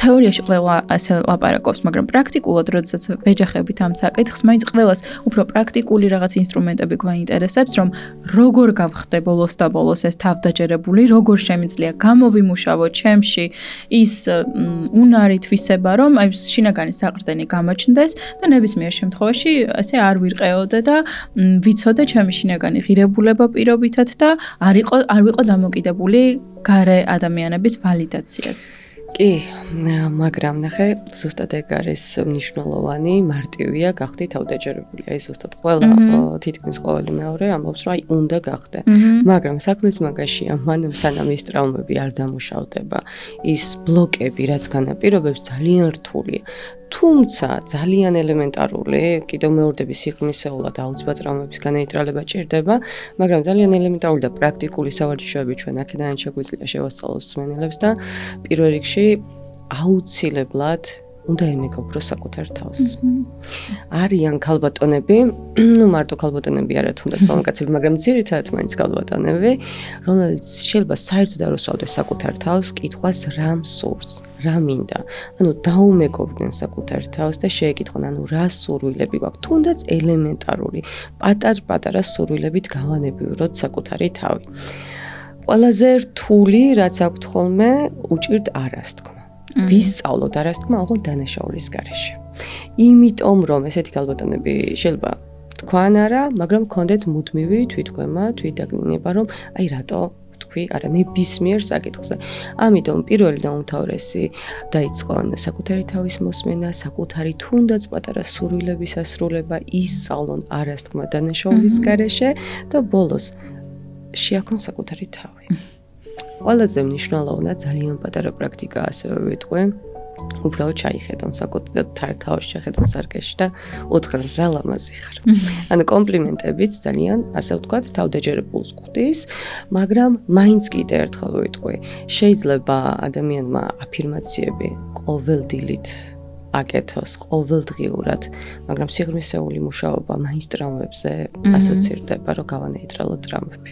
თეორიაში ყველა ასე ლაპარაკობს, მაგრამ პრაქტიკულად, როდესაც ვეჯახებით ამ საკითხს, მაინც ყველას უფრო პრაქტიკული რაღაც ინსტრუმენტები გვაინტერესებს, რომ როგორ გავხდე ბოლოს და ბოლოს ეს თავდაჯერებული, როგორ შემიძლია გამოვიმუშავო ჩემში ის უნარი თვისება, რომ აი შინაგანი საყრდენი გამოჩნდეს და ნებისმიერ შემთხვევაში ასე არ ვირყეოდე და ვიცოდე ჩემი შინაგანი ღირებულება პირობითად და არ ვიყო დამოკიდებული გარე ადამიანების ვალიდაციაზე. კი, მაგრამ ნახე, ზუსტად ეგ არის მნიშვნელოვანი, მარტივია გახდი თავდაჯერებული. აი ზუსტად ყველა თითქმის ყოველი მეორე ამბობს, რომ აი უნდა გახდე. მაგრამ საქმეც მაგაშია, მანამ სანამ ის ტრავმები არ დამუშავდება, ის ბლოკები, რაც განაპირობებს, ძალიან რთულია. თუმცა ძალიან ელემენტარული, კიდევ მეორდები სიღრმისეულად აუცილებლად ტრავმების განეიტრალება ჭირდება, მაგრამ ძალიან ელემენტარული და პრაქტიკული სავარჯიშოები ჩვენ აქედან შეგვიძლია შევასწავლოთ მსმენელებს და პირველ რიგში აუცილებლად უნდა ემეგობროს საკუთარ თავს. არიან ქალბატონები, მარტო ქალბატონები არა თუნდაც მამაკაცები, მაგრამ ძირითადად მაინც ქალბატონები, რომელიც შეიძლება საერთოდ არ უსვამდეს საკუთარ თავს, კითხვას რა მსურს, რა მინდა. ანუ დაუმეგობრდნენ საკუთარ თავს და შეეკითხონ, ანუ რა სურვილები გვაქვს, თუნდაც ელემენტარული, პატარ-პატარა სურვილებით გავანებივროთ საკუთარი თავი. ყველაზე რთული, რაც აქვთ ხოლმე, უჭირთ არასთქმა. ვისწავლოთ არასთქმა, ოღონდ დანაშაულის გარეშე. იმიტომ რომ ესეთი ქალბატონები შეიძლება თქვან არა, მაგრამ გქონდეთ მუდმივი თვითგვემა, თვითდაგნინება, რომ აი რატო თქვი არა ნებისმიერ საკითხზე. ამიტომ პირველი და უმთავრესი დაიწყონ საკუთარი თავის მოსმენა, საკუთარი თუნდაც პატარა სურვილების ასრულება, ისწავლონ არასთქმა დანაშაულის გარეშე და ბოლოს შეაქონ საკუთარი თავი. ყველაზე მნიშვნელოვანია ძალიან პატარა პრაქტიკა ასევე ვიტყვი. უბრალოდ ჩაიხედონ საკუთარ თავს, შეხედონ სარკეში და უთხრან რა ლამაზი ხარ. ანუ კომპლიმენტებიც ძალიან, ასე ვთქვათ, თავდაჯერებულს ხვდის, მაგრამ მაინც კიდე ერთხელ ვიტყვი, შეიძლება ადამიანმა აფირმაციები ყოველდილით აკეთოს ყოველდღიურად, მაგრამ სიღრმისეული მუშაობა მაინც ტრავმებზე ასოცირდება, რომ გავანეიტრალოთ ტრავმები.